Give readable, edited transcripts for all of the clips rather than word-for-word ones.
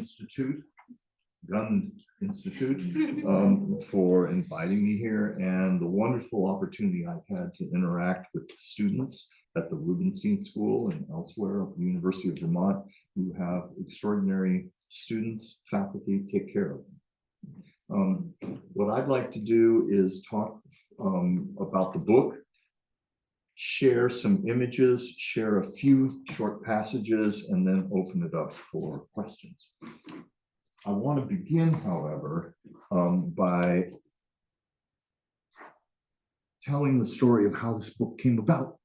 Institute, Gun Institute, for inviting me here, and the wonderful opportunity I've had to interact with students at the Rubenstein School and elsewhere at the University of Vermont who have extraordinary students, faculty, take care of them. What I'd like to do is talk about the book, share some images, share a few short passages, and then open it up for questions. I want to begin, however, by telling the story of how this book came about.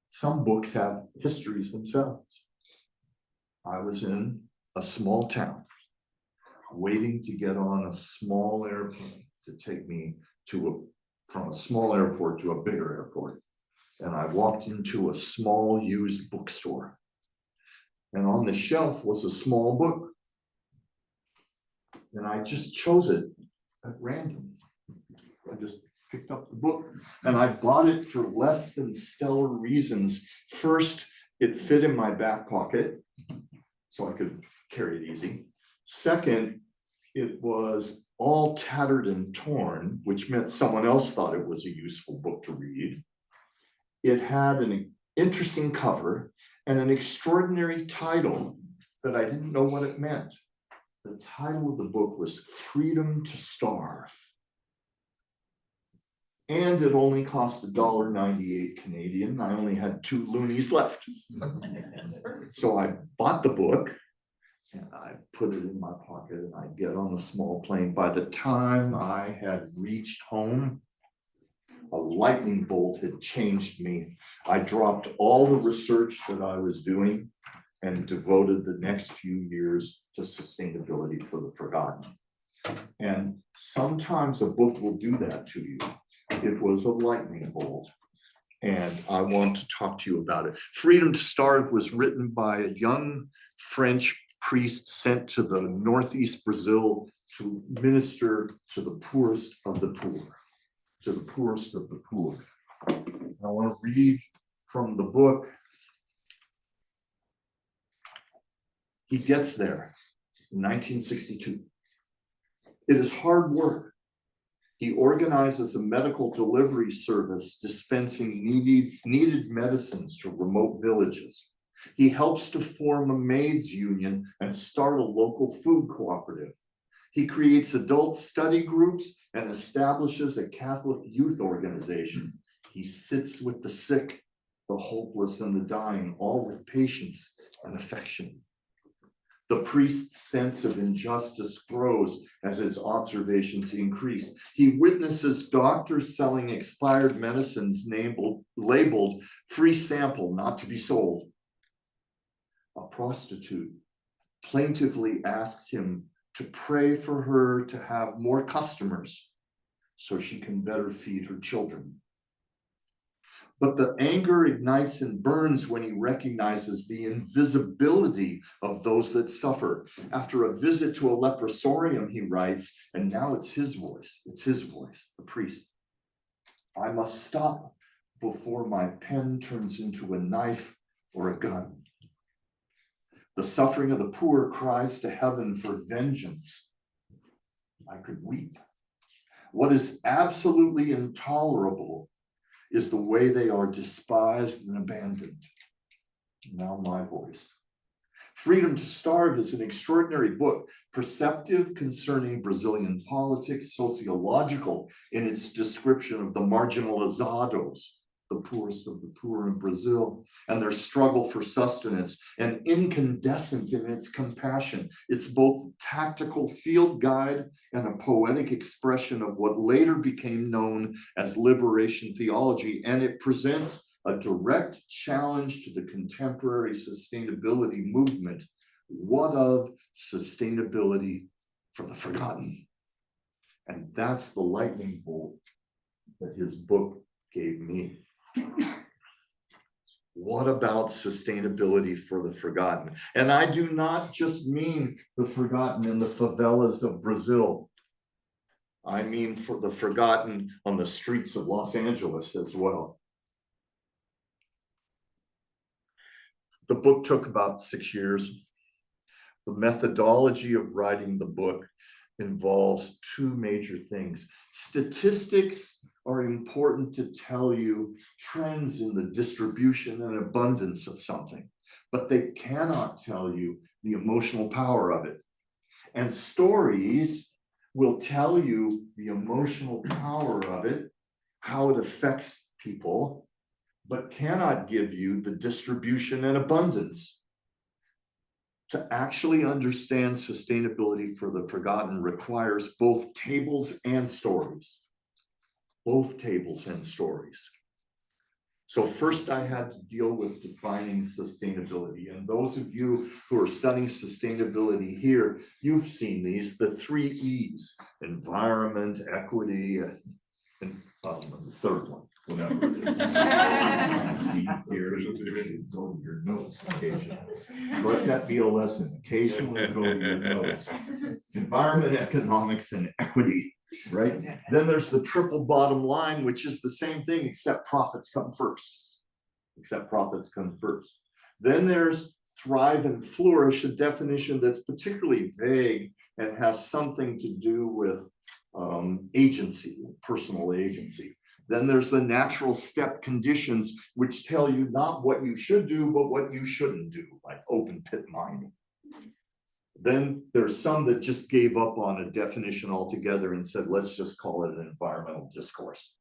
Some books have histories themselves. I was in a small town, waiting to get on a small airplane to take me from a small airport to a bigger airport. And I walked into a small used bookstore. And on the shelf was a small book. And I just chose it at random. I just picked up the book and I bought it for less than stellar reasons. First, it fit in my back pocket, so I could carry it easy. Second, it was all tattered and torn, which meant someone else thought it was a useful book to read. It had an interesting cover and an extraordinary title that I didn't know what it meant. The title of the book was Freedom to Starve. And it only cost $1.98 Canadian. I only had 2 loonies left. So I bought the book and I put it in my pocket and I get on the small plane. By the time I had reached home, a lightning bolt had changed me. I dropped all the research that I was doing and devoted the next few years to sustainability for the forgotten. And sometimes a book will do that to you. It was a lightning bolt, and I want to talk to you about it. Freedom to Starve was written by a young French priest sent to the northeast Brazil to minister to the poorest of the poor, to the poorest of the poor. I want to read from the book. He gets there in 1962. It is hard work. He organizes a medical delivery service dispensing needed medicines to remote villages. He helps to form a maids union and start a local food cooperative. He creates adult study groups and establishes a Catholic youth organization. He sits with the sick, the hopeless, and the dying, all with patience and affection. The priest's sense of injustice grows as his observations increase. He witnesses doctors selling expired medicines labeled free sample, not to be sold. A prostitute plaintively asks him to pray for her to have more customers so she can better feed her children. But the anger ignites and burns when he recognizes the invisibility of those that suffer. After a visit to a leprosarium, he writes, and now it's his voice, the priest. I must stop before my pen turns into a knife or a gun. The suffering of the poor cries to heaven for vengeance. I could weep. What is absolutely intolerable is the way they are despised and abandoned. Now my voice. Freedom to Starve is an extraordinary book, perceptive concerning Brazilian politics, sociological in its description of the marginalizados, the poorest of the poor in Brazil, and their struggle for sustenance, and incandescent in its compassion. It's both tactical field guide and a poetic expression of what later became known as liberation theology, and it presents a direct challenge to the contemporary sustainability movement. What of sustainability for the forgotten? And that's the lightning bolt that his book gave me. What about sustainability for the forgotten? And I do not just mean the forgotten in the favelas of Brazil. I mean for the forgotten on the streets of Los Angeles as well. The book took about 6 years. The methodology of writing the book involves two major things. Statistics are important to tell you trends in the distribution and abundance of something, but they cannot tell you the emotional power of it. And stories will tell you the emotional power of it, how it affects people, but cannot give you the distribution and abundance. To actually understand sustainability for the forgotten requires both tables and stories. Both tables and stories. So first I had to deal with defining sustainability. And those of you who are studying sustainability here, you've seen these, the 3 E's: environment, equity, and the third one, whatever it is. See here, go to your notes occasionally. Let that be a lesson. Occasionally go to your notes. Environment, economics, and equity. Right? Then there's the triple bottom line, which is the same thing, except profits come first. Except profits come first. Then there's thrive and flourish, a definition that's particularly vague and has something to do with agency, personal agency. Then there's the natural step conditions, which tell you not what you should do, but what you shouldn't do, like open pit mining. Then there's some that just gave up on a definition altogether and said, let's just call it an environmental discourse.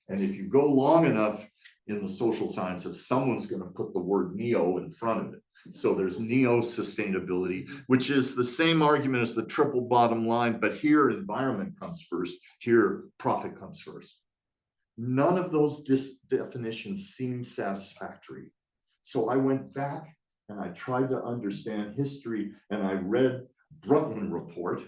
And if you go long enough in the social sciences, someone's going to put the word neo in front of it. So there's neo-sustainability, which is the same argument as the triple bottom line, but here environment comes first, here profit comes first. None of those definitions seem satisfactory. So I went back and I tried to understand history, and I read Brundtland report.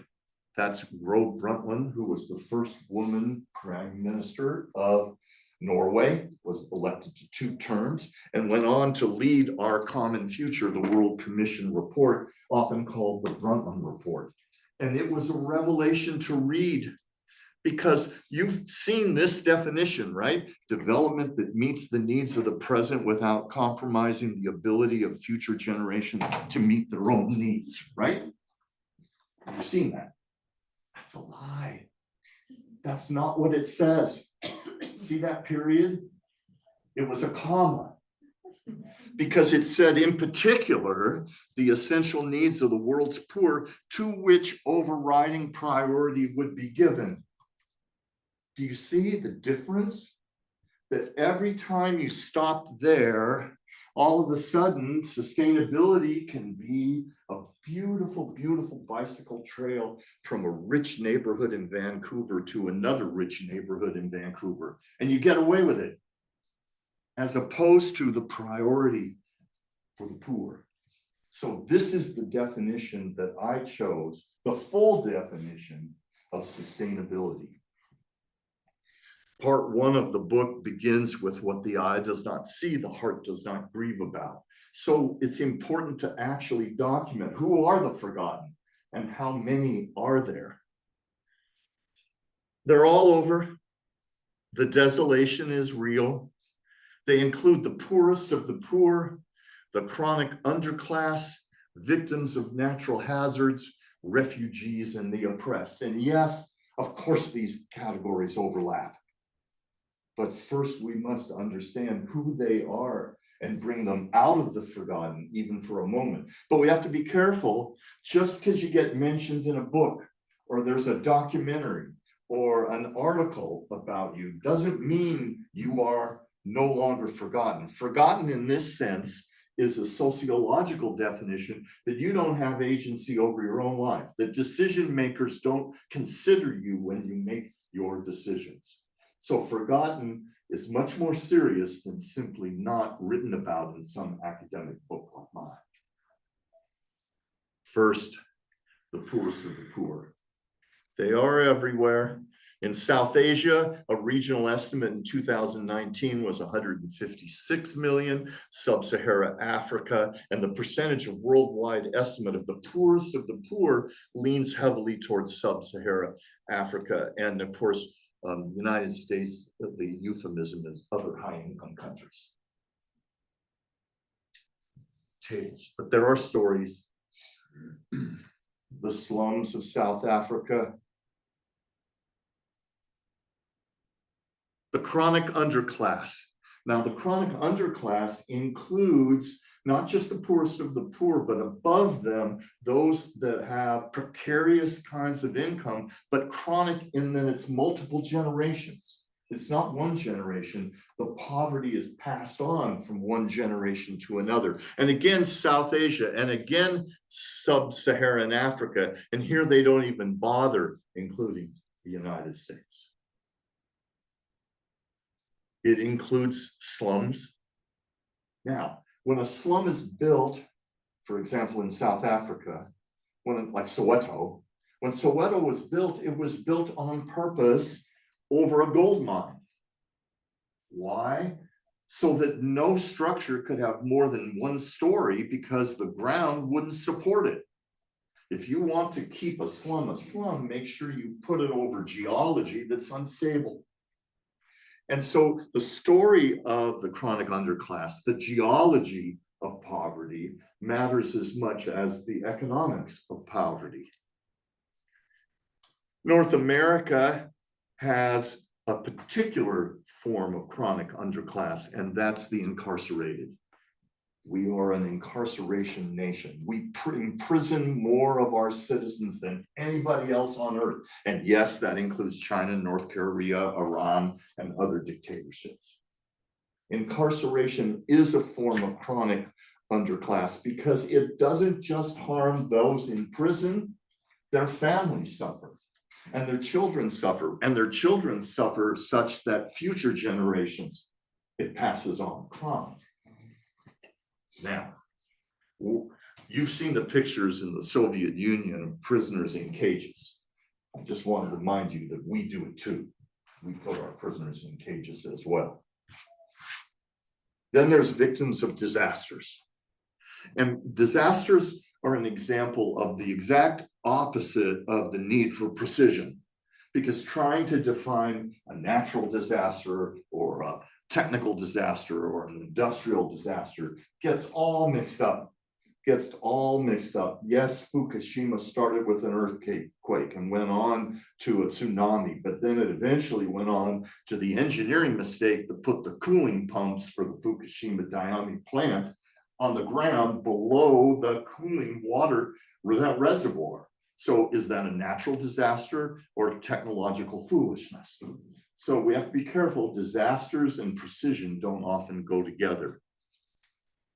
That's Gro Brundtland, who was the first woman prime minister of Norway, was elected to 2 terms, and went on to lead Our Common Future, the World Commission report, often called the Brundtland report. And it was a revelation to read, because you've seen this definition, right? Development that meets the needs of the present without compromising the ability of future generations to meet their own needs, right? You've seen that. That's a lie. That's not what it says. See that period? It was a comma. Because it said, in particular, the essential needs of the world's poor, to which overriding priority would be given. Do you see the difference? That every time you stop there, all of a sudden, sustainability can be a beautiful, beautiful bicycle trail from a rich neighborhood in Vancouver to another rich neighborhood in Vancouver, and you get away with it, as opposed to the priority for the poor. So this is the definition that I chose, the full definition of sustainability. Part 1 of the book begins with what the eye does not see, the heart does not grieve about. So it's important to actually document who are the forgotten and how many are there. They're all over. The desolation is real. They include the poorest of the poor, the chronic underclass, victims of natural hazards, refugees, and the oppressed. And yes, of course, these categories overlap. But first, we must understand who they are and bring them out of the forgotten, even for a moment. But we have to be careful. Just because you get mentioned in a book, or there's a documentary, or an article about you, doesn't mean you are no longer forgotten. Forgotten in this sense is a sociological definition that you don't have agency over your own life. The decision makers don't consider you when you make your decisions. So forgotten is much more serious than simply not written about in some academic book like mine. First, the poorest of the poor. They are everywhere. In South Asia, a regional estimate in 2019 was 156 million, sub-Saharan Africa, and the percentage of worldwide estimate of the poorest of the poor leans heavily towards sub-Saharan Africa. And of course, the United States, the euphemism is other high-income countries. But there are stories. The slums of South Africa. The chronic underclass. Now, the chronic underclass includes not just the poorest of the poor, but above them, those that have precarious kinds of income, but chronic in that it's multiple generations. It's not one generation. The poverty is passed on from one generation to another. And again, South Asia, and again, sub-Saharan Africa. And here they don't even bother including the United States. It includes slums. Now, when a slum is built, for example, in South Africa, like Soweto, when Soweto was built, it was built on purpose over a gold mine. Why? So that no structure could have more than one story because the ground wouldn't support it. If you want to keep a slum, make sure you put it over geology that's unstable. And so the story of the chronic underclass, the geology of poverty, matters as much as the economics of poverty. North America has a particular form of chronic underclass, and that's the incarcerated. We are an incarceration nation. We imprison more of our citizens than anybody else on earth. And yes, that includes China, North Korea, Iran, and other dictatorships. Incarceration is a form of chronic underclass because it doesn't just harm those in prison, their families suffer. And their children suffer, and their children suffer such that future generations, it passes on chronic. Now, you've seen the pictures in the Soviet Union of prisoners in cages. I just want to remind you that we do it too. We put our prisoners in cages as well. Then there's victims of disasters. And disasters are an example of the exact opposite of the need for precision, because trying to define a natural disaster or a technical disaster or an industrial disaster gets all mixed up. Yes, Fukushima started with an earthquake and went on to a tsunami, but then it eventually went on to the engineering mistake that put the cooling pumps for the Fukushima Daiami plant on the ground below the cooling water reservoir. So is that a natural disaster or technological foolishness? So we have to be careful. Disasters and precision don't often go together.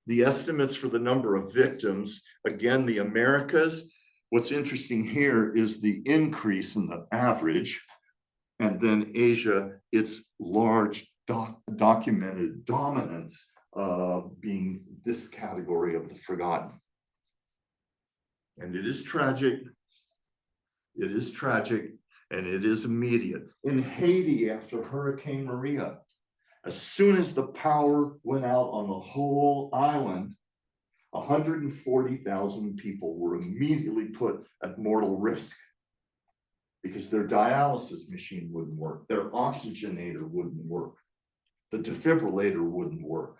The estimates for the number of victims, again, the Americas, what's interesting here is the increase in the average, and then Asia, its large documented dominance being this category of the forgotten. And it is tragic. It is tragic, and it is immediate. In Haiti, after Hurricane Maria, as soon as the power went out on the whole island, 140,000 people were immediately put at mortal risk because their dialysis machine wouldn't work, their oxygenator wouldn't work, the defibrillator wouldn't work.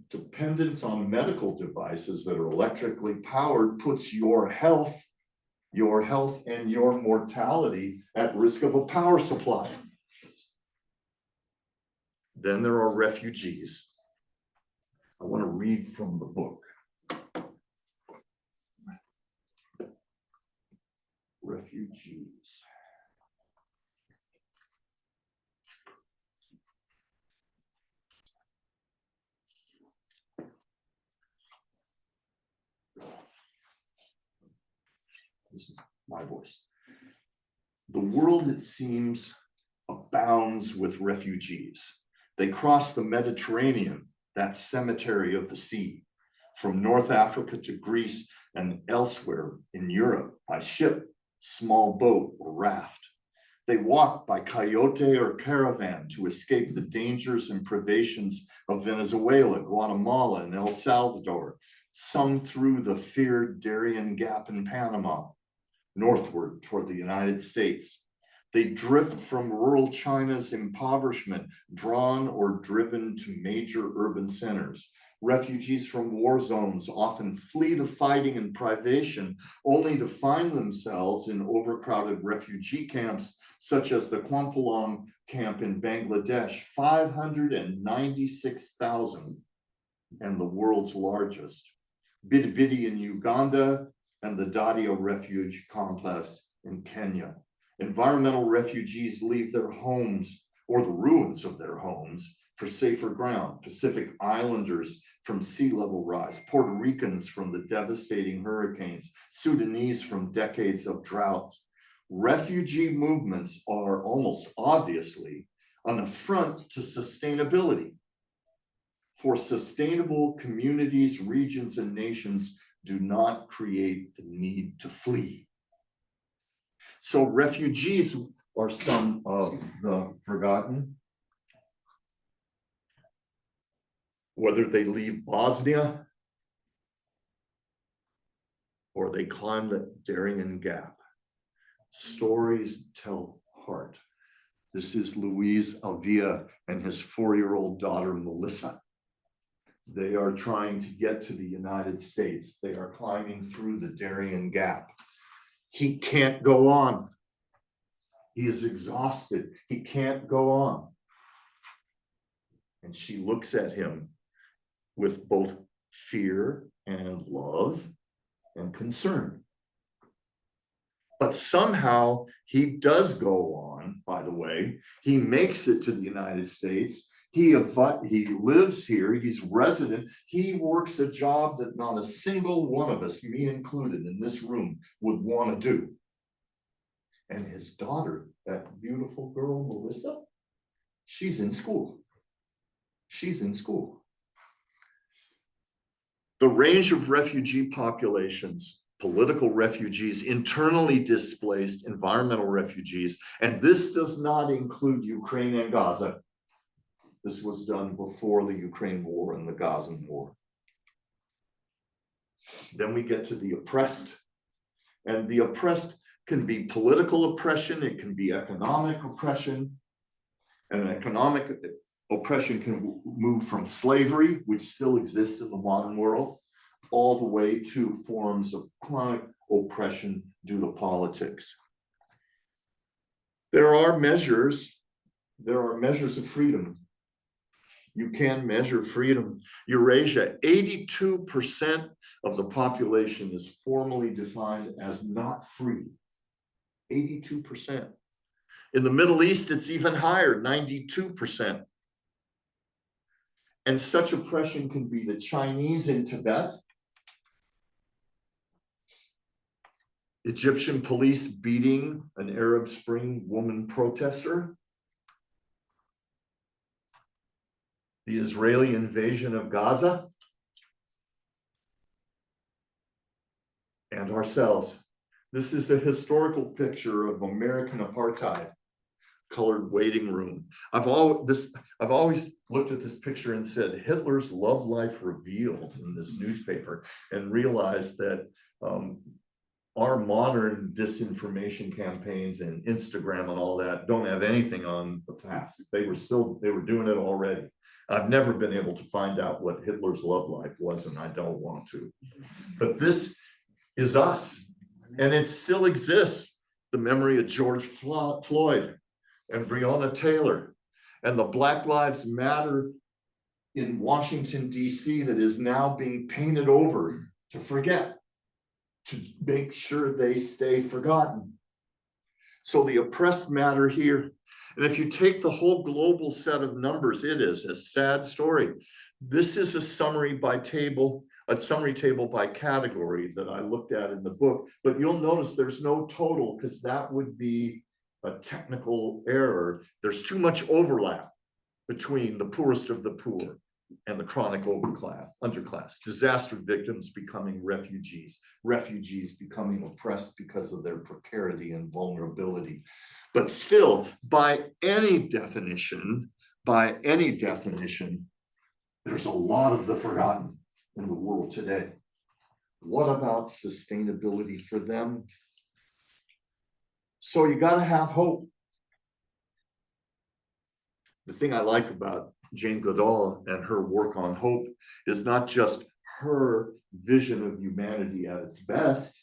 Dependence on medical devices that are electrically powered puts your health and your mortality at risk of a power supply. Then there are refugees. I want to read from the book. Refugees. This is my voice. The world, it seems, abounds with refugees. They cross the Mediterranean, that cemetery of the sea, from North Africa to Greece and elsewhere in Europe by ship, small boat, or raft. They walk by coyote or caravan to escape the dangers and privations of Venezuela, Guatemala, and El Salvador, some through the feared Darien Gap in Panama, northward toward the United States. They drift from rural China's impoverishment, drawn or driven to major urban centers. Refugees from war zones often flee the fighting and privation, only to find themselves in overcrowded refugee camps, such as the Kwampalong camp in Bangladesh, 596,000, and the world's largest. Bidibidi in Uganda, and the Dadia Refuge Complex in Kenya. Environmental refugees leave their homes or the ruins of their homes for safer ground. Pacific Islanders from sea level rise, Puerto Ricans from the devastating hurricanes, Sudanese from decades of drought. Refugee movements are almost obviously an affront to sustainability. For sustainable communities, regions, and nations do not create the need to flee. So refugees are some of the forgotten. Whether they leave Bosnia or they climb the Darien Gap, stories tell heart. This is Luis Alvia and his 4-year-old daughter, Melissa. They are trying to get to the United States. They are climbing through the Darien Gap. He can't go on. He is exhausted. He can't go on. And she looks at him with both fear and love and concern. But somehow he does go on, by the way. He makes it to the United States. He lives here, he's resident, he works a job that not a single one of us, me included in this room, would want to do. And his daughter, that beautiful girl, Melissa, she's in school. She's in school. The range of refugee populations, political refugees, internally displaced, environmental refugees, and this does not include Ukraine and Gaza. This was done before the Ukraine war and the Gazan war. Then we get to the oppressed. And the oppressed can be political oppression, it can be economic oppression. And economic oppression can move from slavery, which still exists in the modern world, all the way to forms of chronic oppression due to politics. There are measures of freedom. You can measure freedom. Eurasia, 82% of the population is formally defined as not free. 82%. In the Middle East, it's even higher, 92%. And such oppression can be the Chinese in Tibet, Egyptian police beating an Arab Spring woman protester, the Israeli invasion of Gaza, and ourselves. This is a historical picture of American apartheid, colored waiting room. I've always looked at this picture and said, Hitler's love life revealed in this newspaper, and realized that our modern disinformation campaigns and Instagram and all that don't have anything on the past. They were doing it already. I've never been able to find out what Hitler's love life was, and I don't want to. But this is us, and it still exists. The memory of George Floyd and Breonna Taylor and the Black Lives Matter in Washington, D.C. that is now being painted over to forget, to make sure they stay forgotten. So the oppressed matter here. And if you take the whole global set of numbers, it is a sad story. This is a summary table by category that I looked at in the book, but you'll notice there's no total because that would be a technical error. There's too much overlap between the poorest of the poor and the chronic underclass, disaster victims becoming refugees, refugees becoming oppressed because of their precarity and vulnerability. But still, by any definition, there's a lot of the forgotten in the world today. What about sustainability for them? So you got to have hope. the thing I like about Jane Goodall and her work on hope is not just her vision of humanity at its best,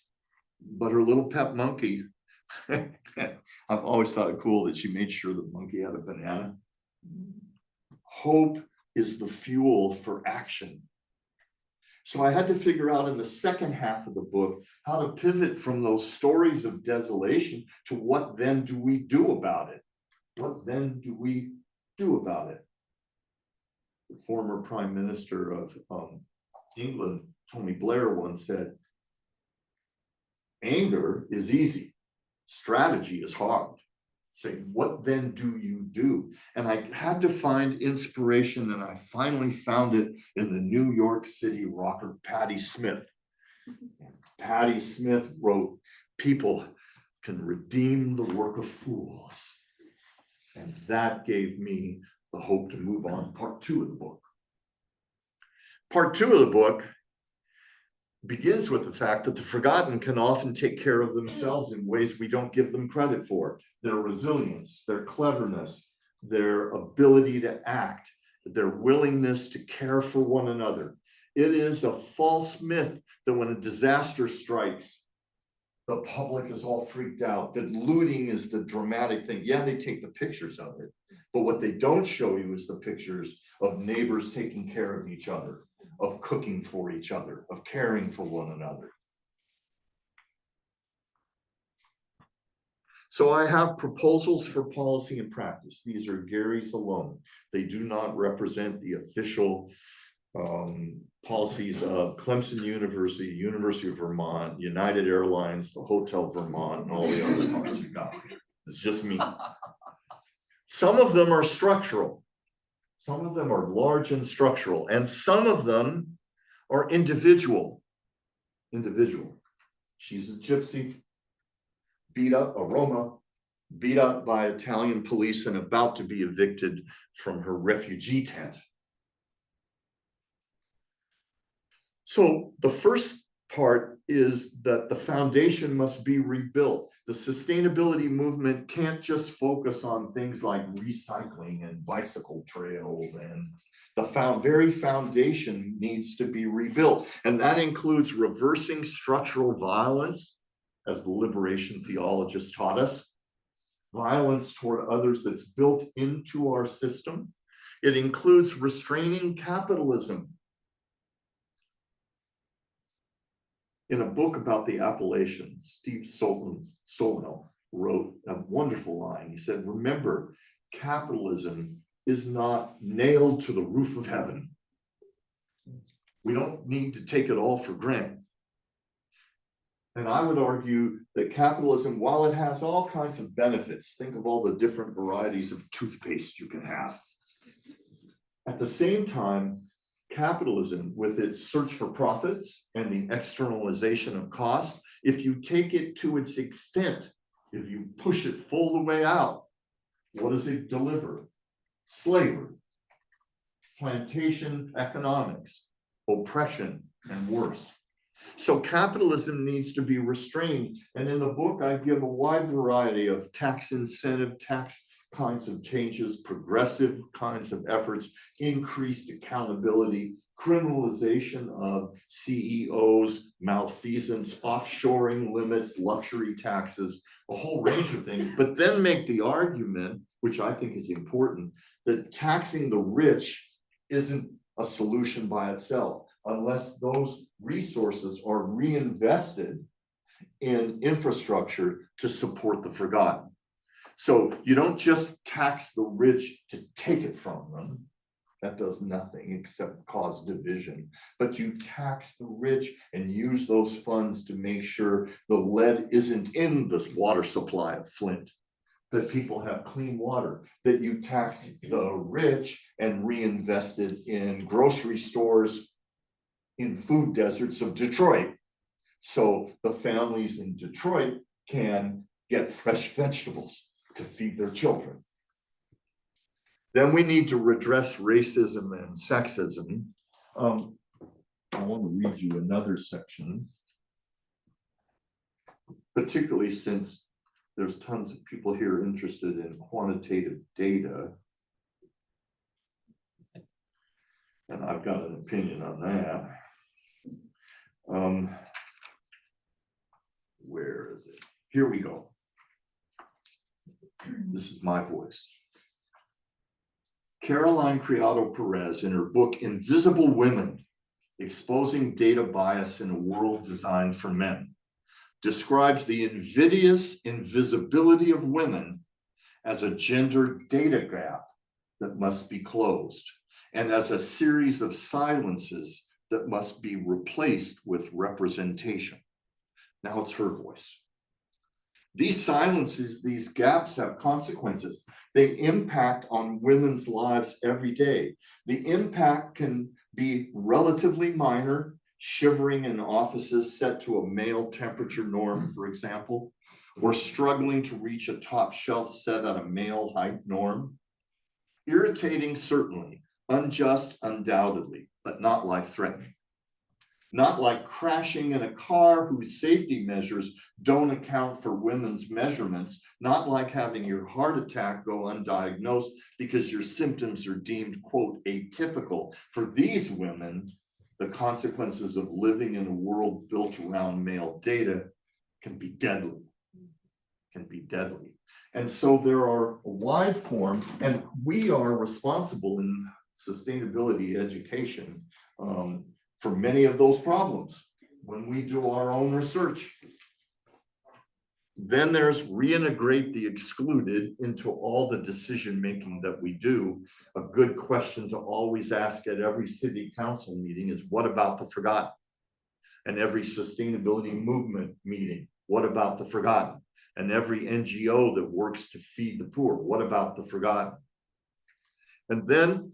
but her little pet monkey. I've always thought it cool that she made sure the monkey had a banana. Hope is the fuel for action. So I had to figure out in the second half of the book how to pivot from those stories of desolation to what then do we do about it? What then do we do about it? The former Prime Minister of England, Tony Blair, once said, anger is easy, strategy is hard. Say, what then do you do? And I had to find inspiration, and I finally found it in the New York City rocker Patti Smith. Patti Smith wrote, people can redeem the work of fools. And that gave me the hope to move on to part 2 of the book. Part 2 of the book begins with the fact that the forgotten can often take care of themselves in ways we don't give them credit for. Their resilience, their cleverness, their ability to act, their willingness to care for one another. It is a false myth that when a disaster strikes, the public is all freaked out, that looting is the dramatic thing. Yeah, they take the pictures of it, but what they don't show you is the pictures of neighbors taking care of each other, of cooking for each other, of caring for one another. So I have proposals for policy and practice. These are Gary's alone. They do not represent the official policies of Clemson University, University of Vermont, United Airlines, the Hotel Vermont, and all the other parts you got here. It's just me. Some of them are structural. Some of them are large and structural, and some of them are individual. She's a gypsy, beat up, a Roma, beat up by Italian police and about to be evicted from her refugee tent. So the first part is that the foundation must be rebuilt. The sustainability movement can't just focus on things like recycling and bicycle trails, and the very foundation needs to be rebuilt. And that includes reversing structural violence, as the liberation theologists taught us, violence toward others that's built into our system. It includes restraining capitalism. In a book about the Appalachians, Steve Solno wrote a wonderful line. He said, remember, capitalism is not nailed to the roof of heaven. We don't need to take it all for granted. And I would argue that capitalism, while it has all kinds of benefits, think of all the different varieties of toothpaste you can have. At the same time, capitalism, with its search for profits and the externalization of cost, if you take it to its extent, if you push it full the way out, what does it deliver? Slavery, plantation economics, oppression, and worse. So capitalism needs to be restrained. And in the book, I give a wide variety of tax incentive, tax kinds of changes, progressive kinds of efforts, increased accountability, criminalization of CEOs, malfeasance, offshoring limits, luxury taxes, a whole range of things, but then make the argument, which I think is important, that taxing the rich isn't a solution by itself unless those resources are reinvested in infrastructure to support the forgotten. So you don't just tax the rich to take it from them. That does nothing except cause division. But you tax the rich and use those funds to make sure the lead isn't in this water supply of Flint, that people have clean water, that you tax the rich and reinvest it in grocery stores in food deserts of Detroit. So the families in Detroit can get fresh vegetables to feed their children. Then we need to redress racism and sexism. I want to read you another section, particularly since there's tons of people here interested in quantitative data. And I've got an opinion on that. Where is it? Here we go. This is my voice. Caroline Criado Perez, in her book, Invisible Women, Exposing Data Bias in a World Designed for Men, describes the invidious invisibility of women as a gender data gap that must be closed, and as a series of silences that must be replaced with representation. Now it's her voice. These silences, these gaps have consequences. They impact on women's lives every day. The impact can be relatively minor, shivering in offices set to a male temperature norm, for example, or struggling to reach a top shelf set at a male height norm. Irritating, certainly, unjust, undoubtedly, but not life-threatening. Not like crashing in a car whose safety measures don't account for women's measurements, not like having your heart attack go undiagnosed because your symptoms are deemed, quote, atypical. For these women, the consequences of living in a world built around male data can be deadly, And so there are a wide form, and we are responsible in sustainability education for many of those problems when we do our own research. Then there's reintegrate the excluded into all the decision-making that we do. A good question to always ask at every city council meeting is, what about the forgotten? And every sustainability movement meeting, what about the forgotten? And every NGO that works to feed the poor, what about the forgotten? And then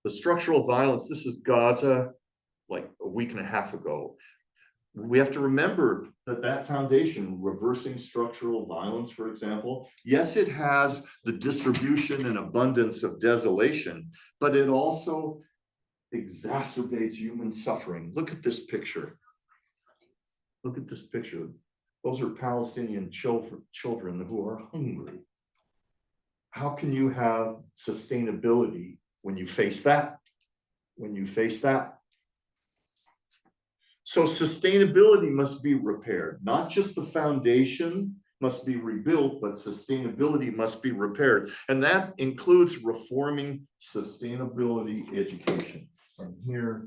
the structural violence, this is Gaza, like a week and a half ago. We have to remember that that foundation, reversing structural violence, for example, yes, it has the distribution and abundance of desolation, but it also exacerbates human suffering. Look at this picture. Look at this picture. Those are Palestinian children who are hungry. How can you have sustainability when you face that? So sustainability must be repaired. Not just the foundation must be rebuilt, but sustainability must be repaired. And that includes reforming sustainability education. And here,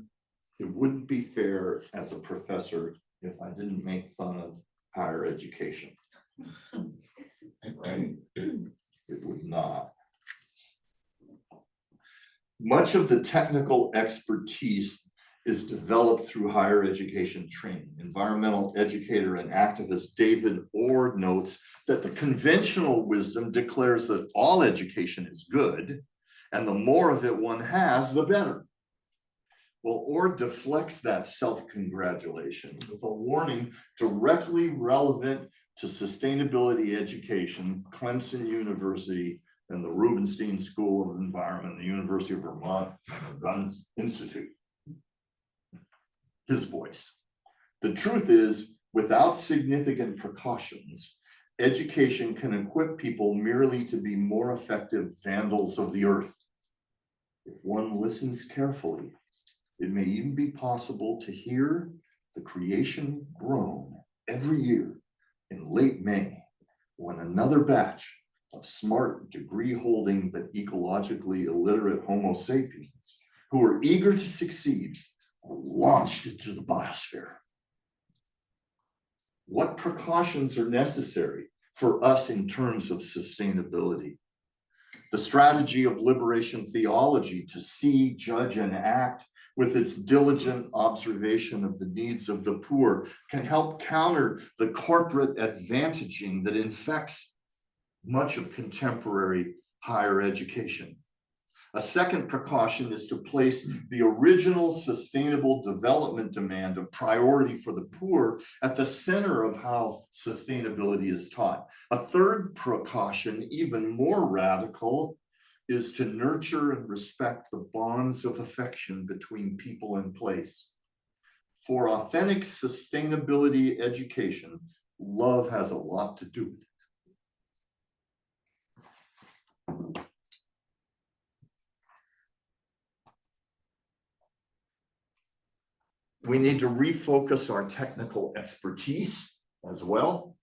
it wouldn't be fair as a professor if I didn't make fun of higher education. Right? It would not. Much of the technical expertise is developed through higher education training. Environmental educator and activist David Orr notes that the conventional wisdom declares that all education is good, and the more of it one has, the better. Well, Orr deflects that self-congratulation with a warning directly relevant to sustainability education, Clemson University, and the Rubenstein School of Environment, the University of Vermont, and the Guns Institute. His voice. The truth is, without significant precautions, education can equip people merely to be more effective vandals of the earth. If one listens carefully, it may even be possible to hear the creation groan every year in late May, when another batch of smart, degree-holding but ecologically illiterate Homo sapiens who are eager to succeed are launched into the biosphere. What precautions are necessary for us in terms of sustainability? The strategy of liberation theology to see, judge, and act with its diligent observation of the needs of the poor can help counter the corporate advantaging that infects much of contemporary higher education. A second precaution is to place the original sustainable development demand of priority for the poor at the center of how sustainability is taught. A third precaution, even more radical, is to nurture and respect the bonds of affection between people and place. For authentic sustainability education, love has a lot to do with it. We need to refocus our technical expertise as well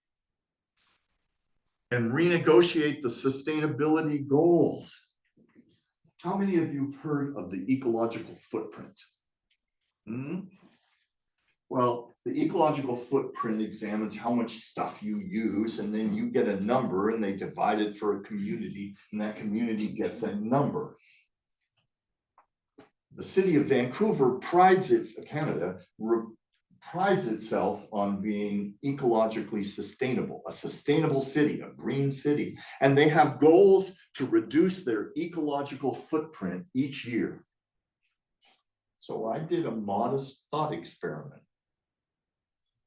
and renegotiate the sustainability goals. How many of you have heard of the ecological footprint? Well, the ecological footprint examines how much stuff you use, and then you get a number and they divide it for a community, and that community gets a number. The city of Vancouver prides itself on being ecologically sustainable, a sustainable city, a green city, and they have goals to reduce their ecological footprint each year. So I did a modest thought experiment.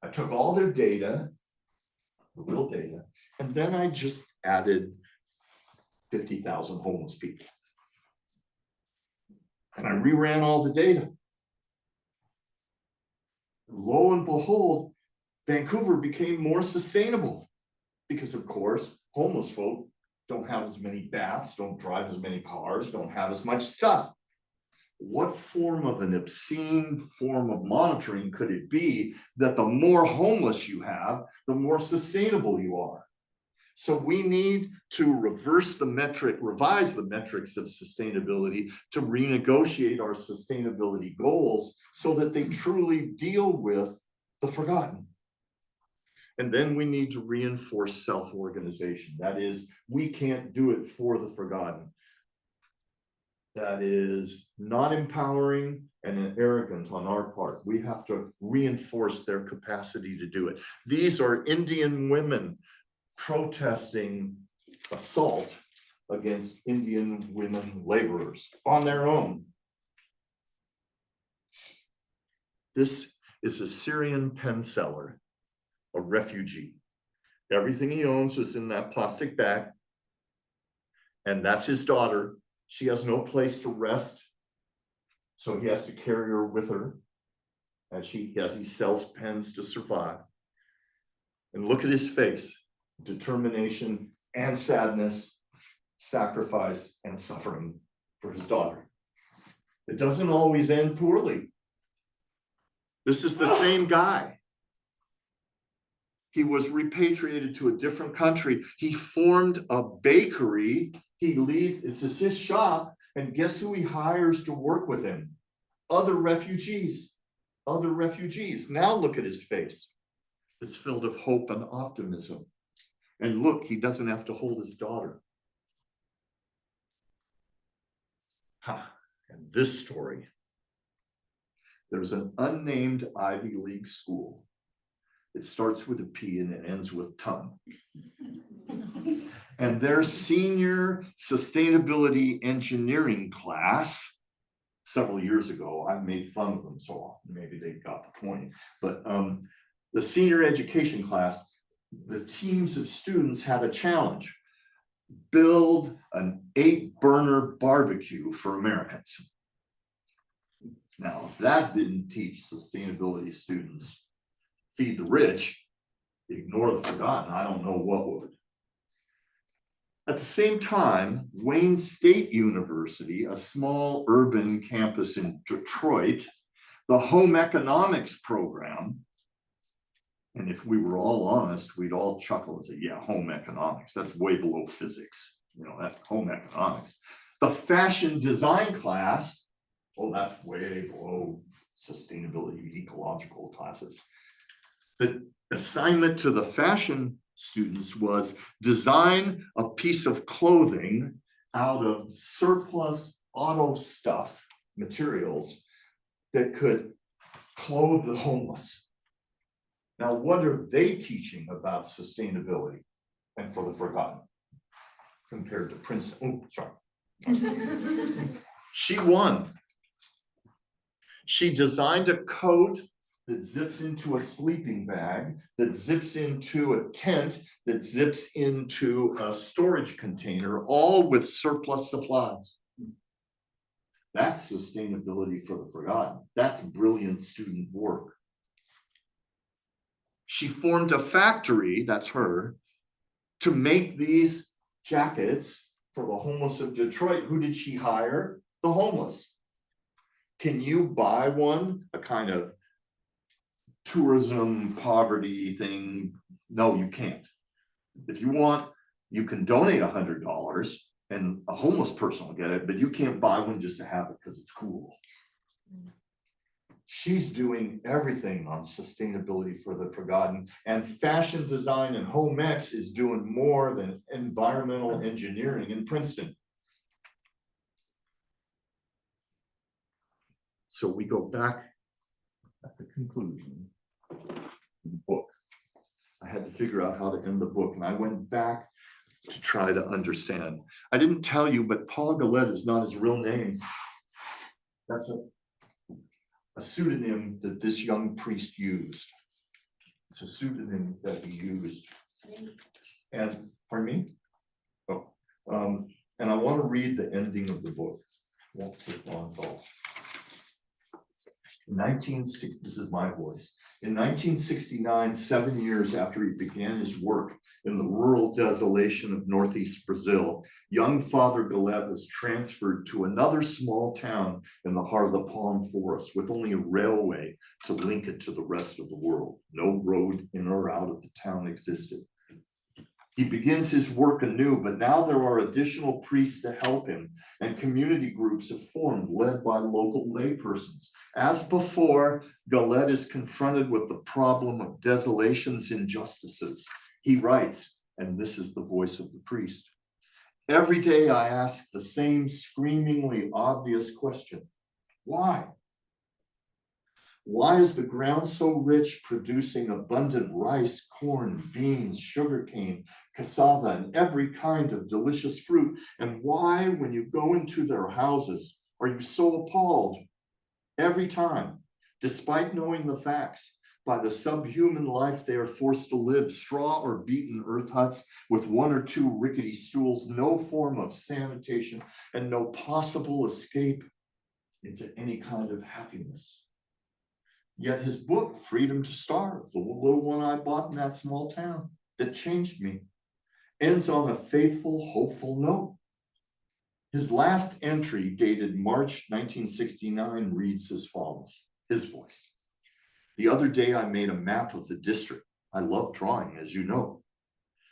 I took all their data, the real data, and then I just added 50,000 homeless people. And I reran all the data. Lo and behold, Vancouver became more sustainable because, of course, homeless folk don't have as many baths, don't drive as many cars, don't have as much stuff. What form of an obscene form of monitoring could it be that the more homeless you have, the more sustainable you are? So we need to revise the metrics of sustainability to renegotiate our sustainability goals so that they truly deal with the forgotten. And then we need to reinforce self-organization. That is, we can't do it for the forgotten. That is not empowering and arrogant on our part. We have to reinforce their capacity to do it. These are Indian women protesting assault against Indian women laborers on their own. This is a Syrian pen seller, a refugee. Everything he owns is in that plastic bag, and that's his daughter. She has no place to rest, so he has to carry her with her as he sells pens to survive. And look at his face. Determination and sadness, sacrifice and suffering for his daughter. It doesn't always end poorly. This is the same guy. He was repatriated to a different country. He formed a bakery. He leads, this is his shop, and guess who he hires to work with him? Other refugees. Now look at his face. It's filled with hope and optimism. And look, he doesn't have to hold his daughter. And this story, there's an unnamed Ivy League school. It starts with a P and it ends with tongue. And their senior sustainability engineering class, several years ago, I made fun of them, so maybe they got the point. But the senior education class, the teams of students had a challenge: build an 8-burner barbecue for Americans. Now, if that didn't teach sustainability students feed the rich, ignore the forgotten, I don't know what would. At the same time, Wayne State University, a small urban campus in Detroit, the home economics program, and if we were all honest, we'd all chuckle and say, yeah, home economics, that's way below physics. You know, that's home economics. The fashion design class, oh, that's way below sustainability, ecological classes. The assignment to the fashion students was design a piece of clothing out of surplus auto stuff, materials that could clothe the homeless. Now, what are they teaching about sustainability and for the forgotten compared to Princeton? Oh, sorry. She won. She designed a coat that zips into a sleeping bag, that zips into a tent, that zips into a storage container, all with surplus supplies. That's sustainability for the forgotten. That's brilliant student work. She formed a factory, that's her, to make these jackets for the homeless of Detroit. Who did she hire? The homeless. Can you buy one, a kind of tourism, poverty thing. No, you can't. If you want, you can donate $100 and a homeless person will get it, but you can't buy one just to have it because it's cool. She's doing everything on sustainability for the forgotten, and fashion design and home ec is doing more than environmental engineering in Princeton. So we go back at the conclusion of the book. I had to figure out how to end the book, and I went back to try to understand. I didn't tell you, but Paul Galette is not his real name. That's a pseudonym that this young priest used. It's a pseudonym that he used. And pardon me? Oh, and I want to read the ending of the book. Won't take long at all. 1960, this is my voice. In 1969, 7 years after he began his work in the rural desolation of Northeast Brazil, young Father Galette was transferred to another small town in the heart of the palm forest with only a railway to link it to the rest of the world. No road in or out of the town existed. He begins his work anew, but now there are additional priests to help him, and community groups have formed, led by local laypersons. As before, Galette is confronted with the problem of desolation's injustices. He writes, and this is the voice of the priest: "Every day I ask the same screamingly obvious question: why? Why is the ground so rich, producing abundant rice, corn, beans, sugarcane, cassava, and every kind of delicious fruit? And why, when you go into their houses, are you so appalled every time, despite knowing the facts, by the subhuman life they are forced to live, straw or beaten earth huts with 1 or 2 rickety stools, no form of sanitation, and no possible escape into any kind of happiness?" Yet his book, Freedom to Starve, the little one I bought in that small town that changed me, ends on a faithful, hopeful note. His last entry, dated March 1969, reads as follows, his voice: "The other day I made a map of the district. I love drawing, as you know,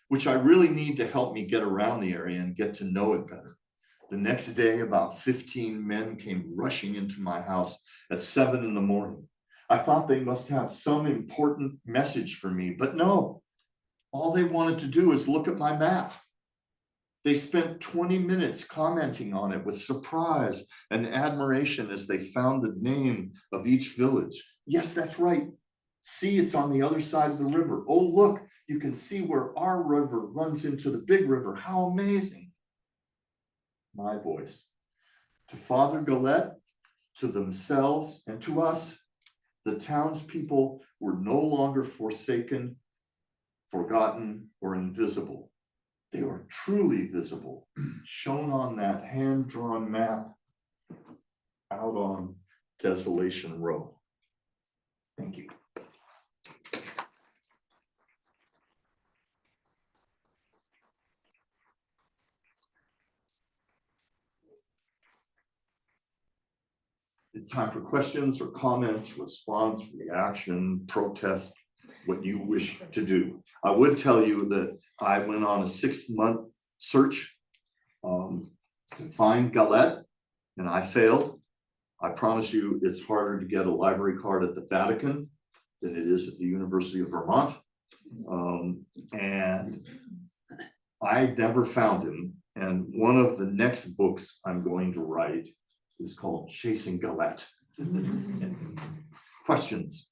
which I really need to help me get around the area and get to know it better. The next day, about 15 men came rushing into my house at 7 in the morning. I thought they must have some important message for me, but no, all they wanted to do is look at my map. They spent 20 minutes commenting on it with surprise and admiration as they found the name of each village. Yes, that's right. See, it's on the other side of the river. Oh, look, you can see where our river runs into the big river. How amazing." My voice: "To Father Galette, to themselves, and to us, the townspeople were no longer forsaken, forgotten, or invisible. They are truly visible, shown on that hand-drawn map out on Desolation Row." Thank you. It's time for questions or comments, response, reaction, protest, what you wish to do. I would tell you that I went on a 6-month search to find Galette, and I failed. I promise you it's harder to get a library card at the Vatican than it is at the University of Vermont. And I never found him. And one of the next books I'm going to write is called Chasing Galette. Questions?